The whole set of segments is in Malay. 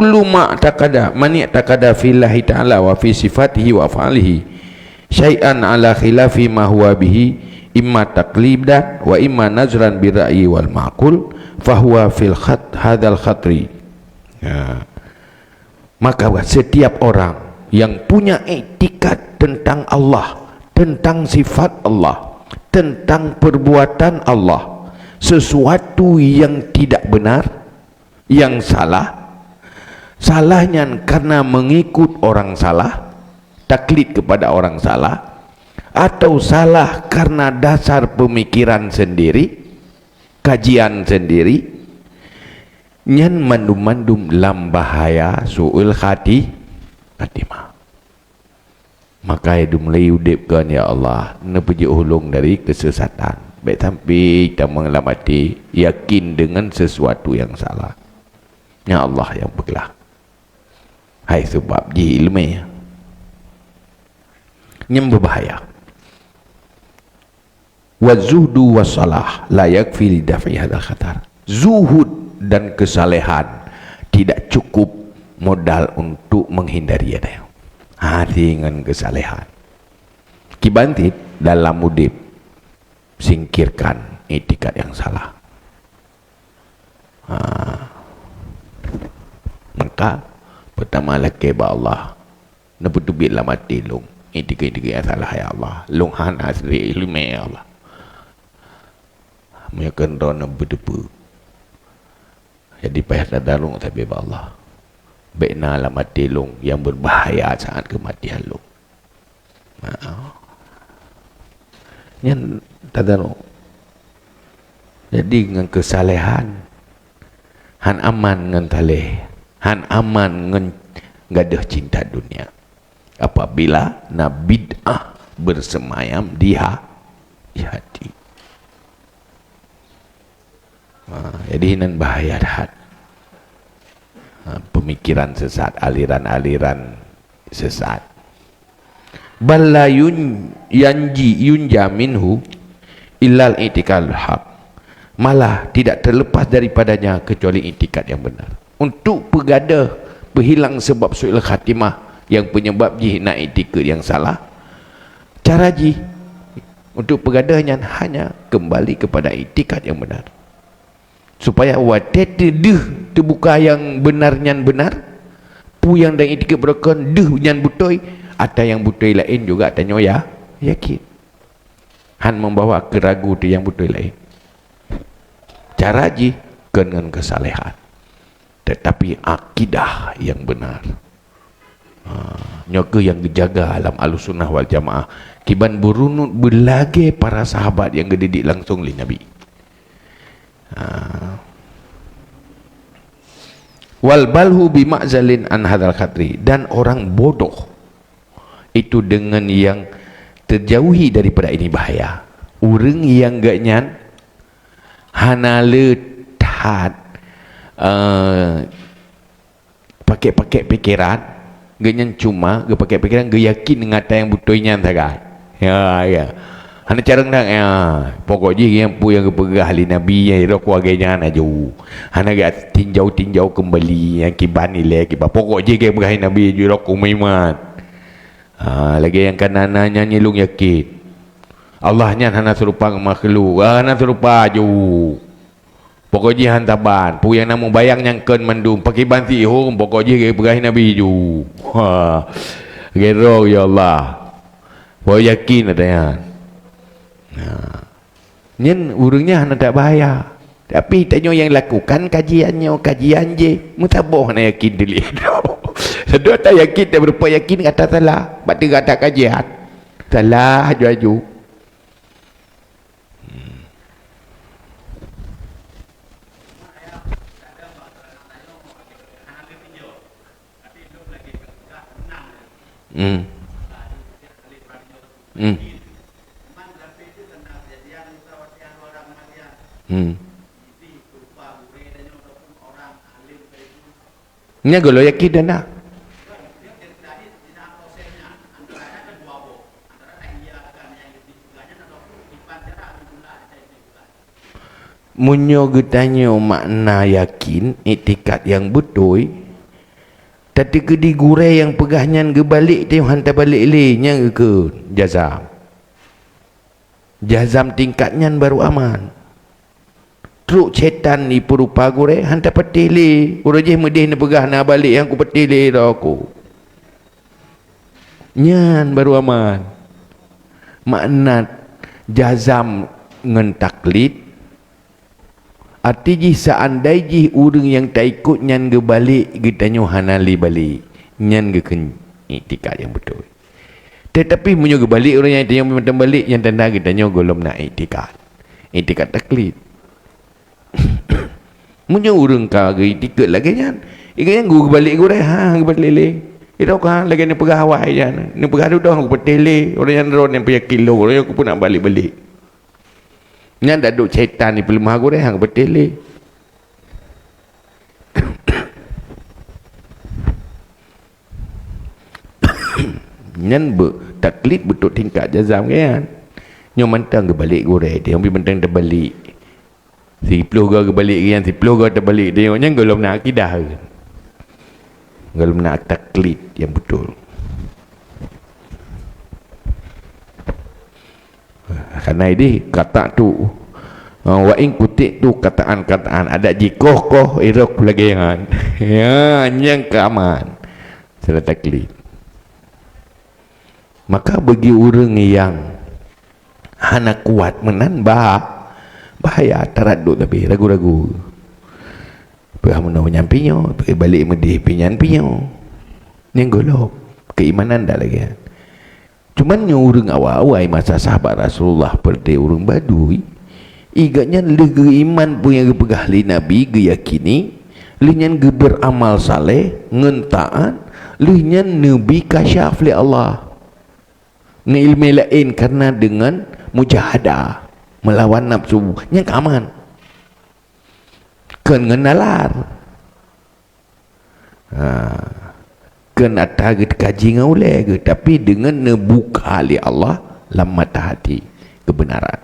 kullu ma taqada man taqada fillahi ta'ala wa fi sifatihi wa af'alihi syai'an ala khilafi ma huwa bihi imma taqlidan wa imma nazran bi ra'yi wal ma'qul fahuwa fil khat hadzal khatri. Ya. Maka setiap orang yang punya etikad tentang Allah, tentang sifat Allah, tentang perbuatan Allah, sesuatu yang tidak benar, yang salah, salahnya karena mengikut orang salah, taklid kepada orang salah, atau salah karena dasar pemikiran sendiri, kajian sendiri, nyan mandum-mandum lam bahaya su'ul khatimah. Maka hidup mulai udipkan ya Allah, nepuji ulung dari kesesatan. Baik sampai kita mengelamati yakin dengan sesuatu yang salah. Ya Allah yang bergelah. Hai sebab di ilmu yang berbahaya. Wa zuhdu wa salah la yakfi li daf'i hadzal khatar. Zuhud dan kesalehan tidak cukup modal untuk menghindari ada. Dengan kesalehan. Kibantit dalam udip singkirkan etikat yang salah. Maka pertama lagi ba Allah nebutubit la mati lung etikat yang salah ya Allah lung han asri ilmu ya Allah meyakan rona berdebu jadi payah tadarung tapi ba Allah baikna la mati lung yang berbahaya saat kematian lung yang tadarung. Jadi dengan kesalehan han aman dengan taleh, han aman dengan gadah cinta dunia. Apabila na bid'ah bersemayam di hati. Jadi nan bahaya dah. Pemikiran sesat, aliran-aliran sesat. Balayun yunja minhu illal itikal haq. Malah tidak terlepas daripadanya kecuali itikad yang benar. Untuk pergada berhilang sebab su'il khatimah yang penyebab nak itikad yang salah, cara untuk pergadanya hanya kembali kepada itikad yang benar, supaya terbuka yang benarnya benar, pu yang dan itikad berkon nyan butoi, atau yang butoi lain juga tanya ya yakin han membawa keragu tu yang butoi lain. Cara dengan kesalehan, tetapi akidah yang benar. Nyoga yang dijaga alam Ahlussunnah wal Jamaah kiban berunut berlage para sahabat yang gedidik langsung li Nabi. Wal balhu bima'zalin an hadzal khatri, dan orang bodoh itu dengan yang terjauhi daripada ini bahaya. Orang yang gak nyan hana letat pakai pikiran ganyan cuma ge pakai pikiran ge yakin ngata yang butoinya saga ya hana cara ndak ya pokoknya yang pu yang pegah ahli nabi ya ro keluarganya aju hana ge tinjau kembali yang kiban ile kiba pokoknya ge pegah nabi ju ro kumimat lagi yang kanananya nyilung yakin Allahnya hana serupa makhluk, hana serupa aju. Pokoknya hantaban, pu yang namu bayang nyangken mandum, pakai banti hum, pokoknya gaya pegah Nabi ju. Gero ya Allah. Boleh yakin adanya. Nyen urungnya hana tak bahaya. Tapi tanya yang lakukan kajian je, mutaboh hana yakin dili. Sedua tak yakin, tak berupa yakin kata salah, batu kata kajian. Salah aju-aju. Nya golo yakin dana. Munyo getanyo makna yakin itikad yang betul Tadi ke di gurai yang pegahnya ke balik dia hantar balik lehnya ke jazam. Jazam tingkatnya baru aman. Truk setan ni perupa gurai hantar peti le. Orang je medih ni pegah nak balik yang ku peti le dah aku. Nyan baru aman. Makna jazam ngen taklid arti ji seandai ji urang yang tak ikut nyan ke balik kita nyo hanali balik nyan ke iktikad yang betul. Tetapi munyo ke balik orang yang tanya macam balik yang tanda kita nyo golom nak iktikad taklid. Munyo urang ka ke iktikad lagi nyan ikan gu ke balik gu dah ke balik le itu kan lagi ni pegah awak jan ni pegah dah aku petele orang yang ron yang punya kilo orang aku pun nak balik-balik. Nya dak duk syaitan ni pelemah aku dah hang betele. Nyan taklid betul tingkat jazam kan. Nyo mentang ke balik gore dia ambil mentang terbalik. Si 10 ga ke balik kan si 10 ga terbalik dia nya golom nak akidah. Golom nak taklid yang betul. Karena ini kata tu wa in kutik tu kataan-kataan ada jikoh irok lagi yang ya yang keaman sudah taklid. Maka bagi orang yang hana kuat menan bahaya teraddud tapi ragu-ragu pergi menau nyampinyo pergi balik medih pinyan pinyo yang golok keimanan dah lagi. Cuman yang orang awal-awal masa sahabat Rasulullah pergi orang badui igaknya lega iman pun yang pegah li Nabi yakini linyan ge beramal saleh ngentaan linyan Nabi kasyaf li Allah ni ilmu lain karena dengan mujahadah melawan nafsu yang aman kan ngenalar kena target kaji ngauleh ke tapi dengan nebuka oleh Allah dalam mata hati kebenaran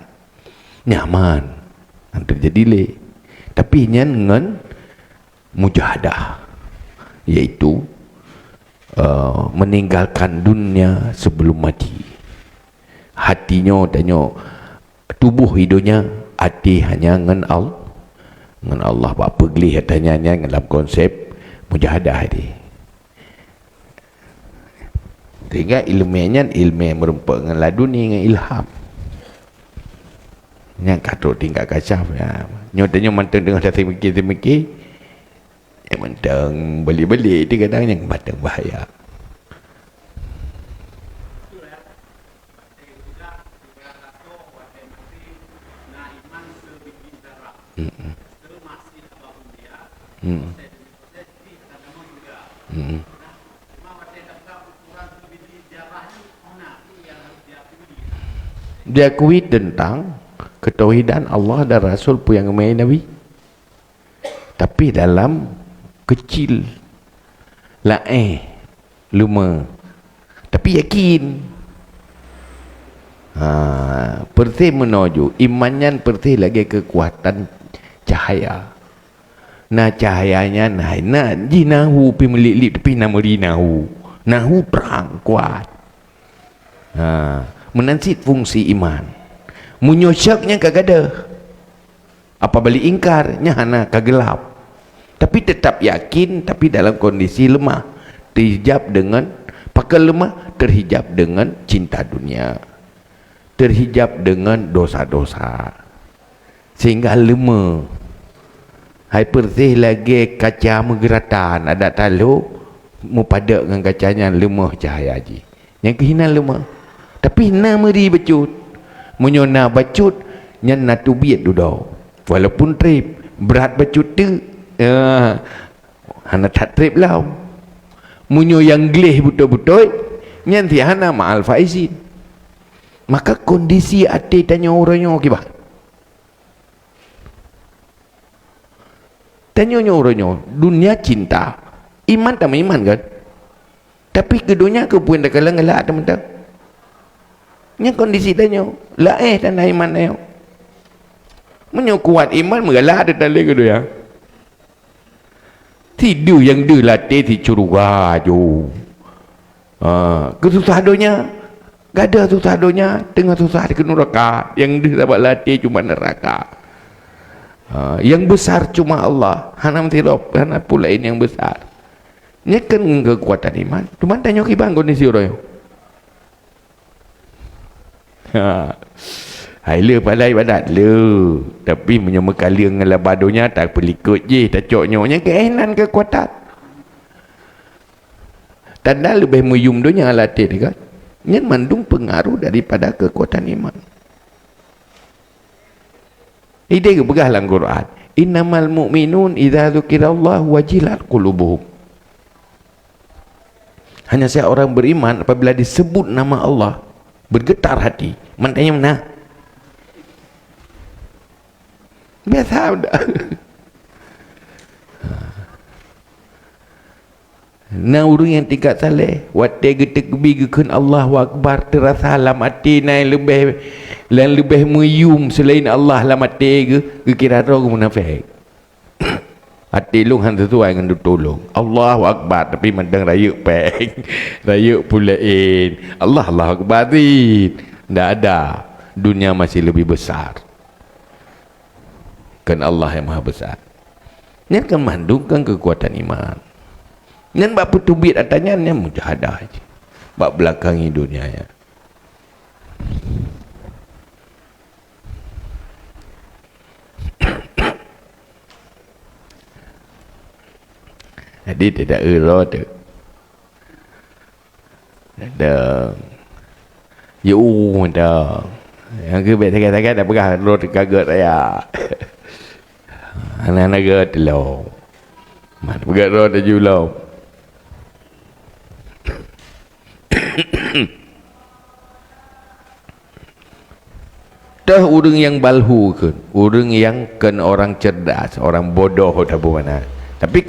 nyaman yang terjadi le tapi dengan mujahadah yaitu meninggalkan dunia sebelum mati hatinya danyo tubuh hidupnya hati hanya dengan Allah apa geli hatanya dalam konsep mujahadah ini. Sehingga ilmunya ilmu yang merumpuk dengan laduni dengan ilham yang katuk tingkat kasyaf ya. Nyatanya manteng dengan saya mikir yang manteng balik-balik dia kadang yang manteng bahaya. Diakui tentang ketauhidan Allah dan Rasul pun yang main Nabi tapi dalam kecil luma tapi yakin perti menuju imannya perti lagi kekuatan cahaya nah cahayanya nah jinahu pi melilip tapi nama nahu perang kuat menansit fungsi iman munyosyaknya kagak ada apa balik ingkarnya hana kagelap tapi tetap yakin tapi dalam kondisi lemah terhijab dengan pakai lemah terhijab dengan cinta dunia terhijab dengan dosa-dosa sehingga lemah hai pertih lagi kaca menggeratan ada talu mu padak dengan kacanya lemah cahaya ji yang kehinan lemah tapi na meri bacut menyona bacut nyan na tubiat dudau walaupun trip berat bacut tu hana tak trip lau munyo yang gleh betul-betul nyan ti hana ma'al faizin maka kondisi hati tanya orangnya kibah tanya orangnya dunia cinta iman tak iman kan tapi keduanya ke pun dah kalang gelak teman-teman nya kondisi tanya la dan iman ayo menyo kuat iman mengalah ada tali ke dia Tidur yang dia latih di curga je. Kesusah donya gak ada susah donya, tengah susah di neraka. Yang dia dapat latih cuma neraka. Yang besar cuma Allah. Hana mentirop, hana pula ini yang besar. Ini kan kekuatan iman. Cuma tanya kibang kondisi orang. Hai le pada ibadat le, tapi menyamakan dengan labadonya tak pelikut je, tak coknya keenan kekuatan. Tanda lebih muyum dunia latih kan. Ini mandung pengaruh daripada kekuatan iman. Ide begah dalam Quran. Innamal mu'minun idza dzukirallahu wajilat qulubuhum. Hanya saya orang beriman apabila disebut nama Allah bergetar hati. Mantanya mana? Biasa udah. Nah orang yang tingkat saleh, wate getek bigeun Allahu Akbar terasa alam hati naik lebih muyum selain Allah alam hati ke kira roh munafik. Hati lu han sesuai dengan tolong. Allahu Akbar tapi mandang rayuk peng. Rayuk pulain. Allahu Akbar dit. Tak ada. Dunia masih lebih besar. Kan Allah yang maha besar. Ini akan mandungkan kekuatan iman. Ini bak petubit atanya ni mujahadah je. Bak belakangi dunia ya. Jadi tidak error tu. Ada. Ada. Yang ke baik sangat-sangat dah pegah road kaget saya. Anak-anak get lo. Mat pegah road aju lo. Dah orang yang balhu kan, orang yang kan orang cerdas, orang bodoh tak apa mana. Tapi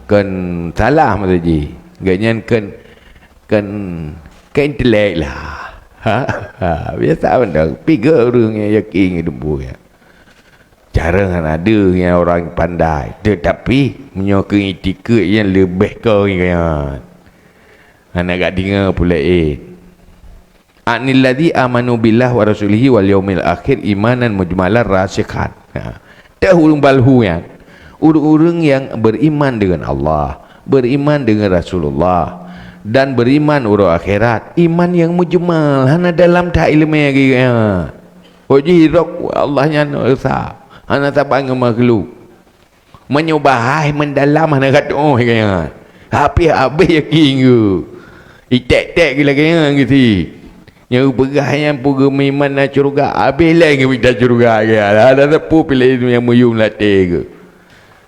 kan salah macam je. Ganyan kan intelek lah. Biasa benda. Piga orang yang yakin hidup ya. Cara kan ada yang orang pandai, tetapi menyokong etika yang lebih kau kan. Anak gak dengar pula Anil ladzi amanu billah wa rasulihi wal yaumil akhir imanan mujmalan rasikhan. Dah urang balhu yang urang yang beriman dengan Allah, beriman dengan Rasulullah dan beriman urang akhirat, iman yang mujmal hana dalam tak ilmu lagi ya. Hoji rok Allahnya nusa. Hana tabang makhluk. Menyubahai mendalam hana kata oh kan. Habis yakin ke. Itek-tek gila kan gitu. Yang pegah yang puga iman nak curga habis lagi kita curga ya. Ada tepu pilih yang muyum latih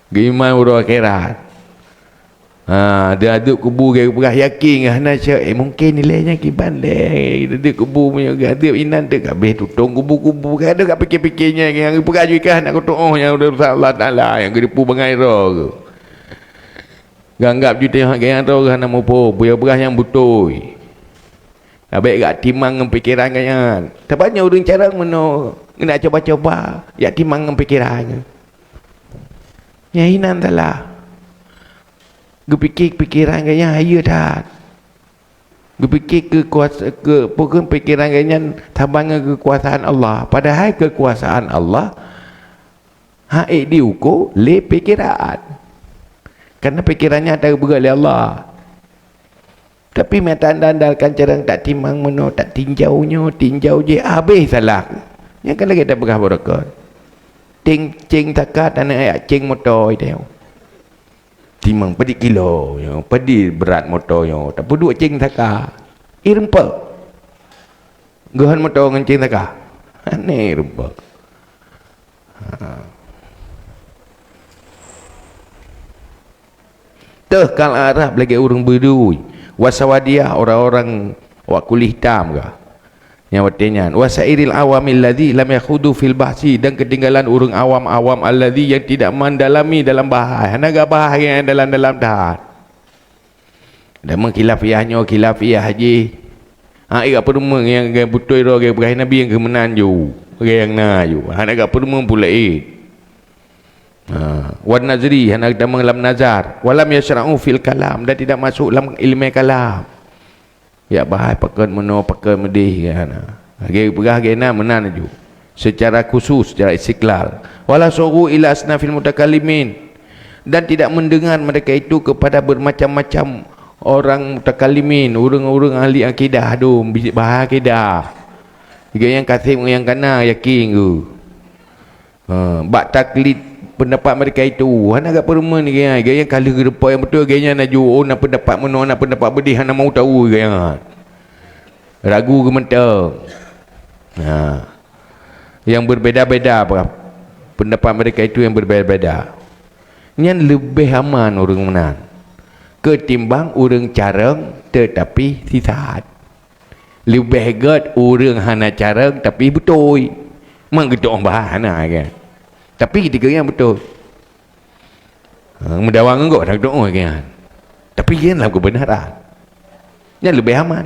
ke. Iman urang akhirat. Dia aduk kubu ke pegah yakin hana mungkin nilainya kiban leh. Dia kubu punya aduk inan tu habis tutong kubu-kubu ke ada kat fikir-fikirnya yang pegah juga nak kutuh yang udah Allah Taala yang gedepu bangai roh ke. Ganggap ju tengok yang roh hana mopo buaya pegah yang butoi. Habis kat timang dengan fikiran kan. Tepatnya orang cara mana nak coba-coba ya timang dengan fikiran. Ya hinan salah. Gepikir fikiran kan ya dah. Gepikir pokok fikiran kan tabang kekuasaan Allah. Padahal kekuasaan Allah haik diukur le fikiran. Karena fikirannya ada bergerak oleh Allah. Tapi mata andalkan cara tak timang mana, tak tinjau je habis salah. Yang kan lagi tak berkah berkat. Cing takat anak ayat cing motor itu. Timang pedi kilo, pedi berat motor yo. Tak perlu cing takat. Irempa. Gohan motor dengan cing takat. Aneh irempa. Tuh kal Arab lagi orang berdui. Wasawadiyah orang-orang wak kulit hitam ke yang watenya wasairil awamil ladzi lam yakhudu fil bahsi dan ketinggalan orang awam-awam alladzi yang tidak mendalami dalam bahas hanaga bahas yang dalam dah dan mengkhilafiahnya khilafiyah haji ia perumang yang betul roh Nabi yang kemenan ju yang na ju hanaga perumang pula Wan nazri hendak dalam nazar, walam yasra'u fil kalam, dan tidak masuk dalam ilmu kalam. Ya bahai pakai meno pakai medih kan. Hagi perah gena menan ju. Secara khusus, secara istiqlal. Wala suru ila asnafil mutakallimin, dan tidak mendengar mereka itu kepada bermacam-macam orang mutakallimin, orang-orang ahli akidah tu, bahas akidah. Yang kasih yang kana yakin tu. Bak taklid pendapat mereka itu hana agak permen ni gaya kali ke depan yang betul gaya nak ju nak pendapat mana nak pendapat bedih hana mau tahu gaya ragu ke mentang. Yang berbeza-beza pendapat mereka itu, yang berbeza-beza yang lebih aman orang menan ketimbang orang carang tetapi sesat. Lebih hebat orang hana carang tapi betul mang kita orang bahas hana kan, tapi ketika yang betul mendawang engkau nak doa kan, tapi dia dalam kebenaran yang lebih aman.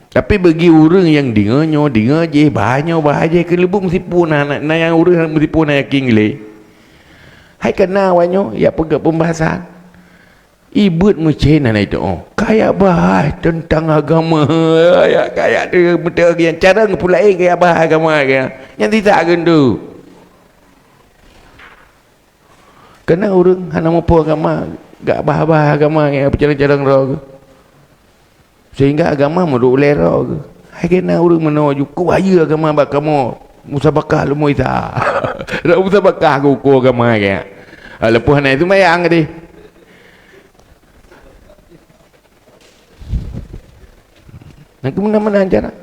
Tapi bagi orang yang dengar je bahaya ke lebih mesti pun nak yang orang mesti pun nak yakin le. Hai kena wanyo ya pegang pembahasan ibut macam mana itu kayak bahas tentang agama ya kayak tu betul yang cara ngepulai kayak bahas agama yang tidak akan tu. Kena orang hana mampu agama gak bahas agama yang berjalan-jalan roh sehingga agama meruk lera ke. Hai kena orang menuju kuaya agama bak kamu musabakah lu moita. Dak musabakah aku agama ke. Lepas na itu mayang tadi. Nak mana-mana cara.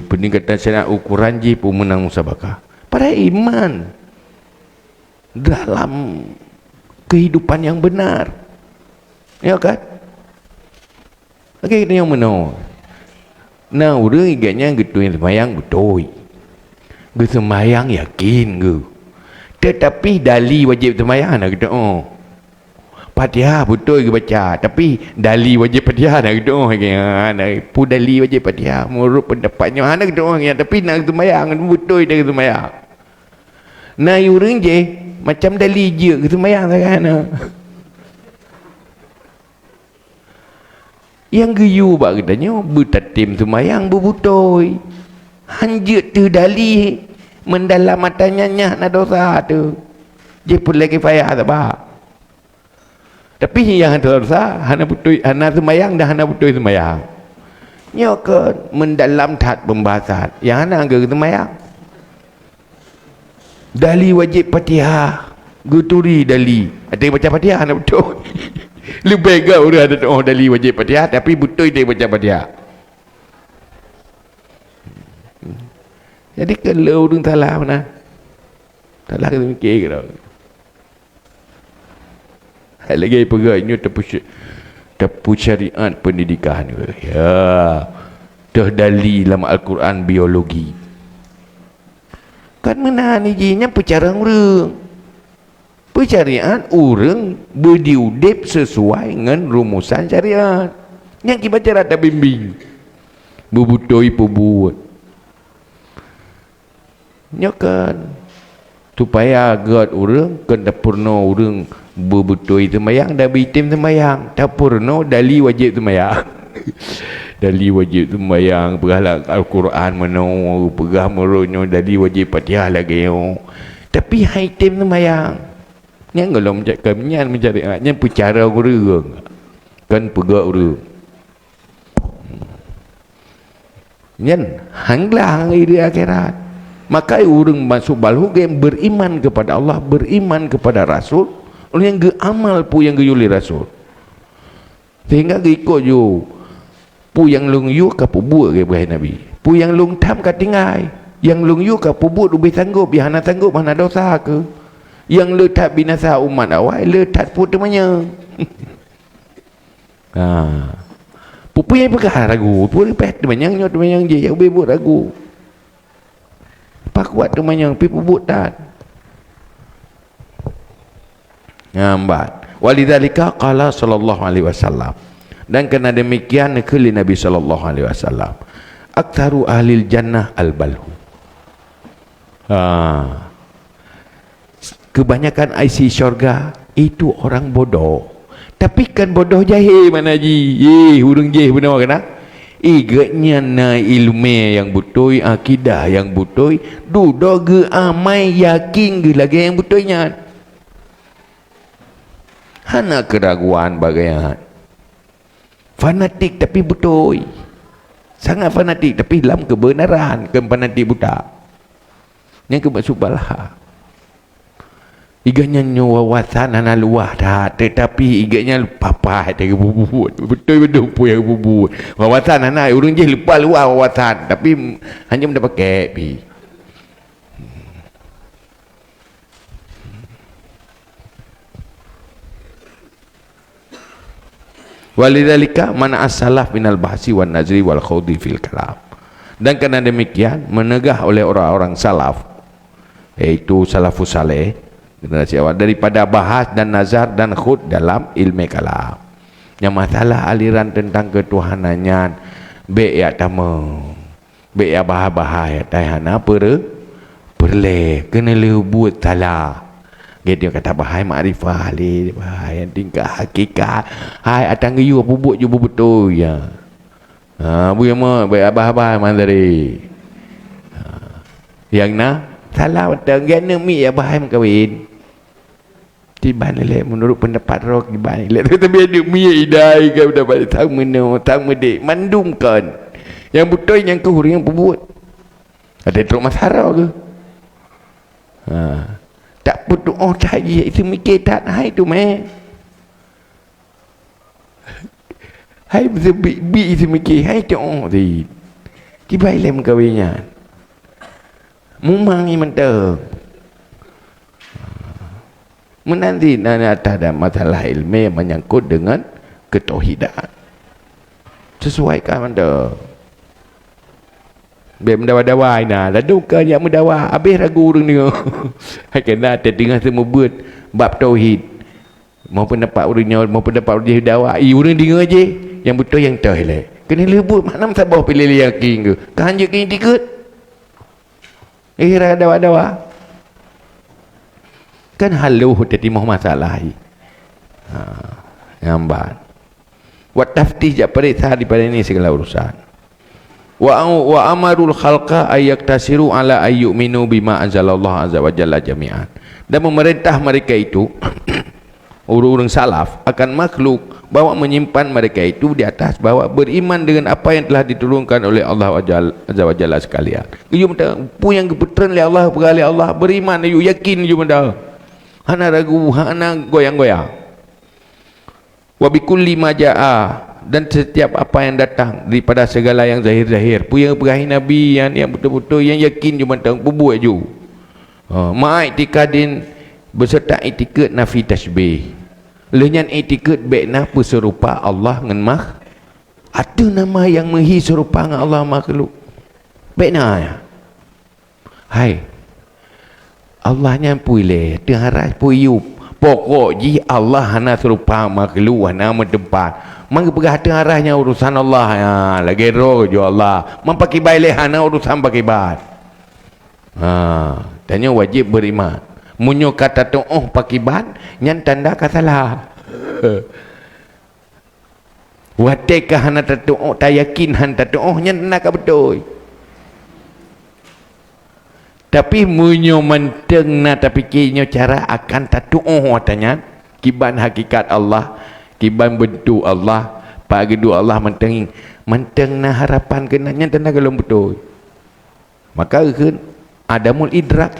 Peningkatan secara ukuran je pun menang musabakah. Pada iman dalam kehidupan yang benar. Ya kan? Okey, yang mana? Nah, orang iganya gitu yang semayang betul. Ge semayang yakin ge. Tetapi dali wajib semayang nak gitu. Fatihah betul ke baca, tapi dali wajib Fatihah nak gitu kan. Pu dali wajib Fatihah menurut pendapatnya ana gitu kan, tapi nak semayang betul dia semayang. Nah, orang je macam dali je ke semayang kan. Yang geyu bak katanya bertatim semayang berbutoi hanjut tu dali mendalam matanya nyah na dosa tu je pun lagi payah tak bah. Tapi yang ada dosa hana butoi hana semayang dah hana butoi semayang nyok mendalam tat pembahasan yang hana ke semayang dali wajib Fatihah guturi dali ada baca Fatihah hana betul. Lebih ke orang ada dali wajib Fatihah tapi betul dia baca Fatihah. Jadi kalau orang salah mana? Salah kita mikir ke tau. Lagi pegawainya tepu syariat pendidikan ke. Ya. Dali dalam Al-Quran biologi. Kan mana ni jinya pecarang orang. Syariat orang berdiudip sesuai dengan rumusan syariat yang kita baca rata bimbing berbutoi perbuat nyokan supaya agar orang kena purno orang berbutoi semayang dah bitim semayang tak purno dali wajib semayang. Dali wajib semayang perahlah Al-Quran mana perah meronyo dali wajib Fatihah lagi tapi haitim semayang yang kalau mencari yang bicara orang kan pegak orang yang hanglah di akhirat. Maka orang masuk balhu yang beriman kepada Allah, beriman kepada Rasul, orang yang amal pu yang geyuli Rasul sehingga ikut ju pu yang lung yu ka pu buat ke bahai Nabi pu yang lung tam ka tinggai yang lung yu ka pu buat lebih sanggup ya hana sanggup mana dosa ke yang letak binasa umat awal letak pun temannya. Pupu yang pegah ragu pun lepas temannya je yang bebut ragu pak kuat temannya pipu buat ngambat walidzalika qala sallallahu alaihi wasallam, dan kerana demikian nekeli Nabi sallallahu alaihi wasallam aktsaru ahlil jannah al balhu, Kebanyakan IC syurga itu orang bodoh. Tapi kan bodoh jahil mana ji? Hurung jahil benar kena. Iganya na ilmu yang betul, akidah yang betul, duduk ge amai yakin ge lagi yang betulnya. Hana keraguan bagaimana? Fanatik tapi betul. Sangat fanatik tapi dalam kebenaran, ke fanatik buta. Yang kebasubalah. Iganya wawasan ana luah dah, tetapi iganya papa dia bubut. Betul-betul punya bubut. Wawasan ana urang je lupa luah wawasan, tapi hanya mendapat kepi. Walidzalika mana as-salaf minal bahsi wan nazri wal khawdi fil kalam. Dan karena demikian menegah oleh orang-orang salaf, yaitu salafus saleh, generasi awal, daripada bahas dan nazar dan khud dalam ilmu kalam. Yang masalah aliran tentang ketuhanannya be ya tama, be ya bahas-bahas ya tayana perle kena lebut salah. Dia kata bahai makrifah le, bahai tingkah hakikat. Hai atang you bubuk you betul ya. Bu ma baik abah-abah mandari. Yang na salah betul gana mi abah kawin. Tiban le menurut pendapat roh tiban le tapi ada mi idai ke dapat tahu meno tahu medik mandumkan. Yang betul yang ke hurung yang bubuk. Ada teruk masalah ke? Tak putus cahaya itu mikir tak hai tu meh. Hai bi itu mikir hai tu di. Tiba ilmu kawinnya. Mumang ni mentang. Menanti ada masalah ilmu yang menyangkut dengan ketauhidan. Sesuaikan mentang. Biar mendawa-dawa ina lalu ke yang mendawa habis ragu orang ni. Hai kena terdengar semua buat bab tauhid maupun dapat orangnya maupun dapat orang dawa orang dengar je yang betul yang tauhid kena lebut mana sabah pilih yakin ke kan je kini tiket dawa-dawa kan haluh tadi mau masalah ngambat wa taftih jak periksa daripada ini segala urusan. Wa amarul khalqa ayaktasiru ala ayyuminu bima anzalallahu azza wa jalla jami'an. Dan memerintah mereka itu orang-orang salaf akan makhluk bahawa menyimpan mereka itu di atas bahawa beriman dengan apa yang telah diturunkan oleh Allah azza wa jalla sekalian. You pu yang keputeran oleh Allah berkali Allah beriman you yakin you mendah. Hana ragu hana goyang-goyang. Wa bikulli ma jaa, dan setiap apa yang datang daripada segala yang zahir-zahir punya berahi Nabi yang betul-betul yang yakin cuma tang bubuat ju ma'iktikadin beserta itikat nafi tasbih lenyan itikat baikna serupa Allah dengan makh ada nama yang mahi serupa dengan Allah makhluk baikna ya hai Allahnya puile terharas puyup pokok ji Allah hana serupa makhluk hana mentempat mangga perhatian arahnya urusan Allah ya lagi roh jo Allah mampaki baileh hana urusan pakai bat tanya wajib beriman munyo kata tu pakai bat nyan tanda kasalah wate ka hana tu tak yakin han tu nyan tanda ka betul tapi munyo menteng na tapi kinyo cara akan tatu tanya kiban hakikat Allah kiban bentuk Allah pagi dua Allah menteng na harapan kenanya tanda kalau betul maka kan adamul idrak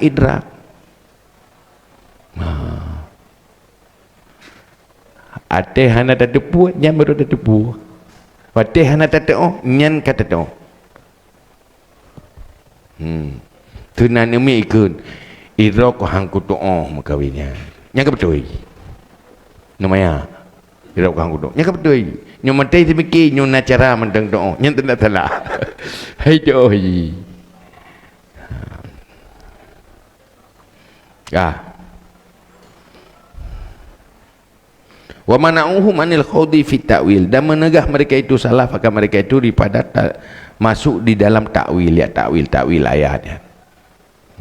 ate hana tatepu nyan baru tatepu wate hana tateo nyan kata to tunan umi ikun idrak hang kutu makawinnya nya betul namanya tidak kang kudu nya betul nyo mentai semiki nyo na cara menteng doa nya tidak salah hai joy wa mana'uhum anil khawdi fi ta'wil dan menegah mereka itu salah akan mereka itu daripada masuk di dalam ta'wil ya ta'wil ayatnya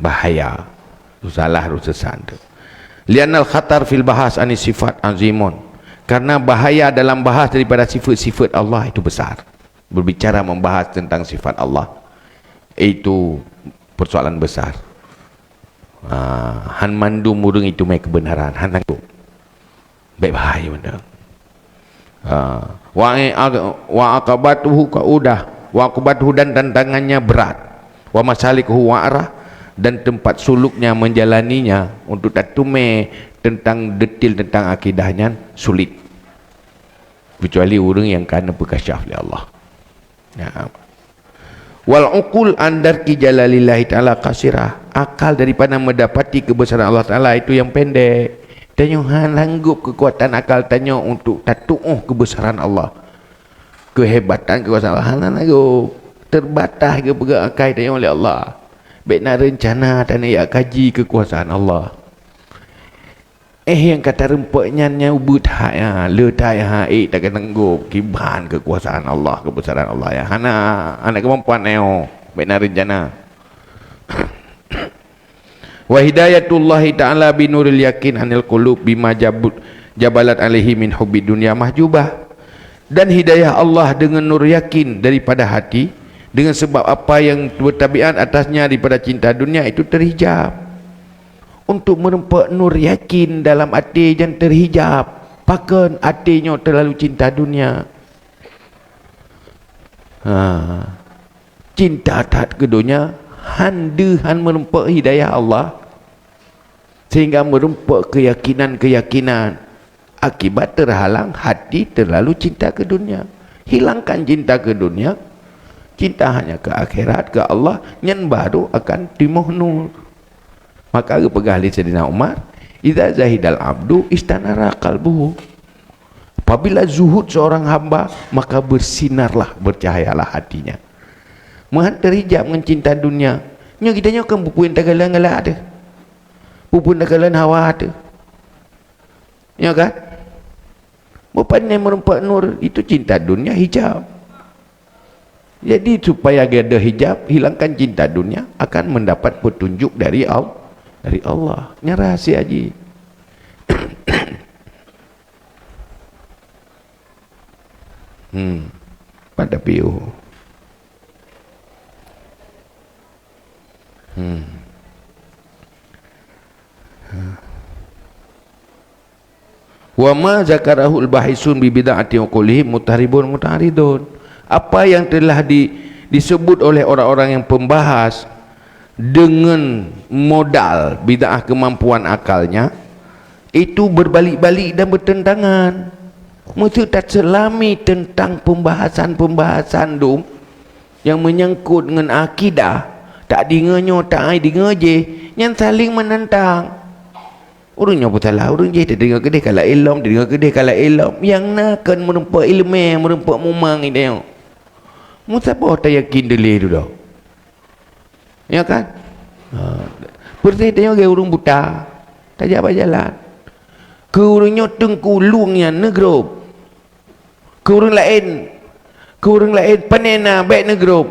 bahaya tu, salah tu, sesat tu. Lianal khatar fil bahas ani sifat azimun, karena bahaya dalam bahas daripada sifat-sifat Allah itu besar. Berbicara membahas tentang sifat Allah itu persoalan besar. Han mandu murung itu mai kebenaran, han tanggup baik bahaya benda. Wa aqabatuhu kaudah, wa aqabatuhu dan tantangannya berat, wa masalikuhu wa'rah dan tempat suluknya menjalaninya untuk tatume tentang detail tentang akidahnya sulit, kecuali orang yang kena berkasyaf oleh Allah. Wal uqul andarki jalalillahi ta'ala qasirah, akal daripada mendapati kebesaran Allah Ta'ala itu yang pendek. Tanya langgup kekuatan akal, tanya untuk tatu'uh kebesaran Allah, kehebatan kekuasaan Allah, langgup terbatas ke akal tanya oleh Allah. Baik nak rencana dan nak kaji kekuasaan Allah. Yang kata rempaknya ubud hak ya, letak ya, tak kena tanggup kiban kekuasaan Allah, kebesaran Allah ya. Anak kemampuan neo, baik nak rencana. Wa hidayatullah ta'ala binuril yakin anil qulub bima jabalat alaihi min hubbi dunya mahjubah, dan hidayah Allah dengan nur yakin daripada hati dengan sebab apa yang bertabiat atasnya daripada cinta dunia itu terhijab. Untuk merempak nur yakin dalam hati yang terhijab, pakan hatinya terlalu cinta dunia. Cinta tak ke dunia, han merempak hidayah Allah, sehingga merempak keyakinan-keyakinan. Akibat terhalang hati terlalu cinta ke dunia. Hilangkan cinta ke dunia, cinta hanya ke akhirat, ke Allah, yang baru akan timuh nur. Maka pegah li Sayyidina Umar, idza zahidal abdu istanara qalbuhu, apabila zuhud seorang hamba maka bersinarlah, bercahayalah hatinya. Mahan terhijab dengan cinta dunia. Nya kita kan pupuin tagalan galak ada, pupun tagalan hawa ada, ya kan? Bapaknya merempak nur itu cinta dunia, hijab. Jadi supaya ada hijab, hilangkan cinta dunia, akan mendapat petunjuk dari Allah. Dari Allah, ini rahasia haji. Pada piu. Wa ma zakarahul bahisun bi bid'ati uqulihim mutahribun mutaridun. Apa yang telah disebut oleh orang-orang yang pembahas dengan modal bid'ah kemampuan akalnya itu berbalik-balik dan bertentangan. Mesti tak selami tentang pembahasan tu yang menyangkut dengan akidah, tak dengarnya, tak ai dengar je, yang saling menentang. Orangnya pun salah, orang je tak dengar kedai kalau ilmu, dengar kedai kalau ilmu, yang nak kan merempak ilmu, merempak mumang ini. Mesti apa tak yakin dulu tu dah. Ya kan? Pertanyaan tengok ke orang buta tak jalan jalan, ke orangnya tengkulungnya negro, ke orang lain panena baik negro,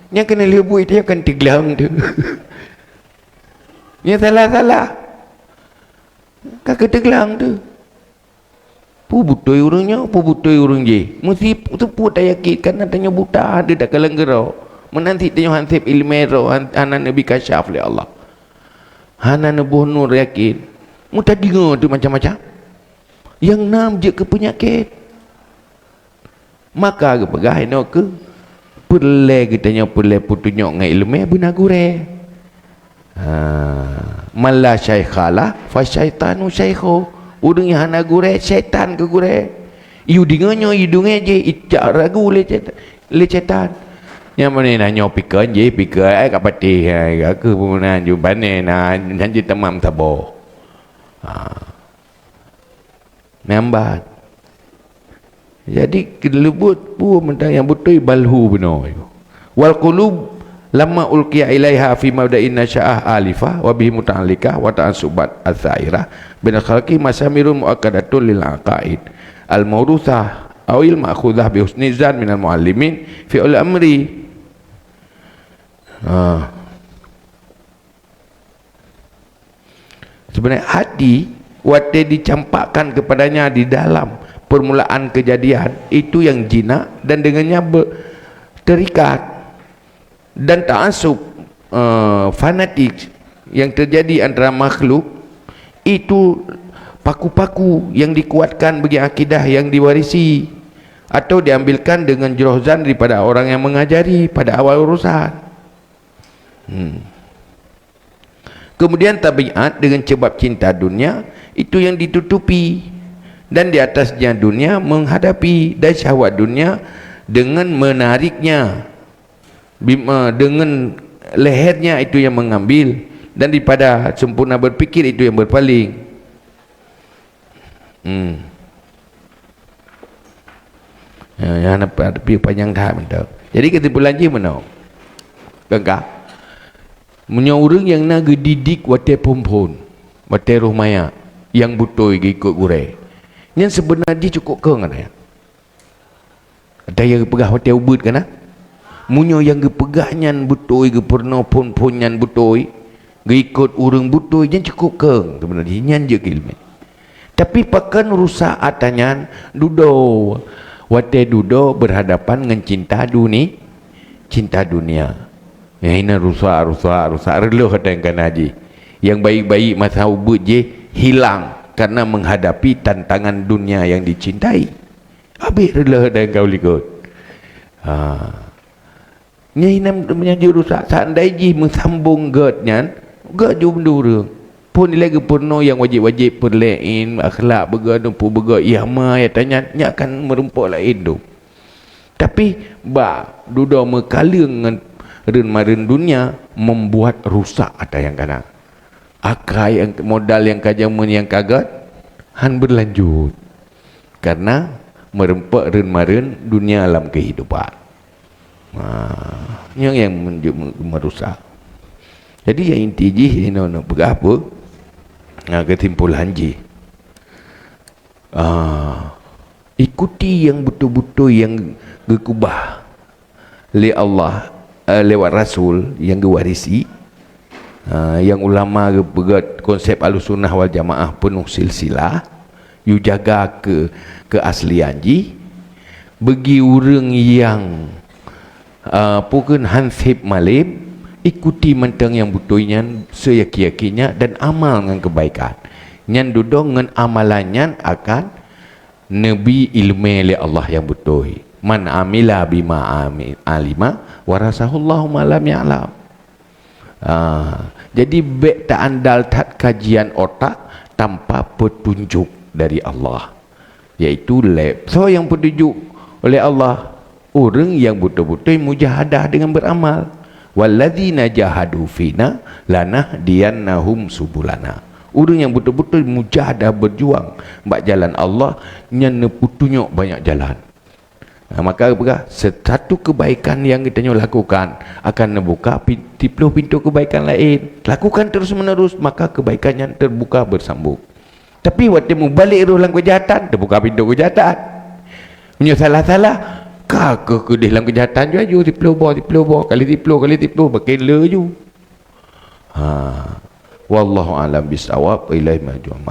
yang kena lebui dia akan teglang tu. Yang salah kakak teglang tu, pu butoi orangnya, pu butoi orang je, mesti tu pu tak yakin kan tanya buta ada tak kalang gerau. Menanti tanya hansip ilmero anak Nabi kasyaf oleh Allah, anak Nabi nur yakin mudah dengar tu macam-macam yang nam je ke penyakit. Maka ke pegai no ke perle kitanya perle putunyok ngai ilmu benar gure. Malla syaikhala fa syaitanu syaikho, urang yang hana gure syaitan ke gure. You dengarnya hidungnya je icak ragu le syaitan. Yang mana nanya pikir je pikir kat pati ke pun jubane nanti temam tabo. Nambat. Jadi kelebut pun mentang yang betul balhu benar. Wal qulub lamma ulqiya ilaiha fi mabda'in nasya'ah alifah wa bihi muta'alliqah wa ta'assubat az-zairah bin khalqi masamirun muakkadatul lil aqaid al mawruthah aw il ma'khudhah bi husni zan minal muallimin fi al amri. Sebenarnya hati waktu dicampakkan kepadanya di dalam permulaan kejadian itu yang jinak dan dengannya terikat dan ta'assub fanatik yang terjadi antara makhluk itu paku-paku yang dikuatkan bagi akidah yang diwarisi atau diambilkan dengan juruhzan daripada orang yang mengajari pada awal urusan. Kemudian tabiat dengan sebab cinta dunia itu yang ditutupi, dan di atasnya dunia menghadapi, dan syahwat dunia dengan menariknya, dengan lehernya itu yang mengambil, dan daripada sempurna berfikir itu yang berpaling. Yang nampak tapi panjang dah mentau. Jadi kesimpulan je mana? Gagah. Punya orang yang nak didik wate pompon, wate rumaya yang butoi ikut gure. Yang sebenarnya cukup ke ngana. Ada yang pegah wate ubud kana? Munyo yang gepegahnya butoi ge pernah pon-ponyan butoi, ikut orang butoi yang cukup ke sebenarnya nyan je ilmu. Tapi pakan rusak atanyan dudo. Wate dudo berhadapan dengan cinta dunia. Yang ini rusak reluh kata yang kan haji. Yang baik-baik masa ubud je hilang karena menghadapi tantangan dunia yang dicintai. Habis reluh kata yang kau likut. Ini menjadi rusak. Seandainya je mensambung gednya, ged je benda orang. Pun lagi purno yang wajib-wajib perlain akhlak berganu pu berga ihma ya tanya nya akan merumpuk lain tu. Tapi duda mekala dengan ren dunia membuat rusak ada yang kana. Akai yang modal yang kajamun yang kagat han berlanjut. Karena merempuk ren dunia alam kehidupan. Yang merusak. Jadi yang inti je nak berapa? Kesimpulan je ikuti yang betul-betul yang gekubah oleh Allah lewat Rasul yang gewarisi, yang ulama begat konsep Ahlussunnah wal Jamaah penuh silsilah, you jaga keaslian je bagi orang yang pukun hansip malim, ikuti mentang yang betulnya seyakin-yakinnya dan amal dengan kebaikan. Nyan duduk dengan amalannya akan nabi ilmu oleh Allah yang betul. Man amila bima alima warasahullahu ma lam ya'lam. Jadi baik tak andal tak kajian otak tanpa petunjuk dari Allah, iaitu so yang petunjuk oleh Allah orang yang betul-betul mujahadah dengan beramal. Walladzina jahadu fina lanahdiyannahum subulana. Orang yang betul-betul mujahadah berjuang bak jalan Allah nyana putunyok banyak jalan. Maka apa? Satu kebaikan yang kita lakukan akan membuka pintu kebaikan lain. Lakukan terus menerus maka kebaikannya terbuka bersambung. Tapi waktu mu balik dalam kejahatan terbuka pintu kejahatan. Punya salah-salah ke dalam kejahatan ju tiplo kali tiplo makin le ju. Wallahu alam bisawab, ilaihi marji'un.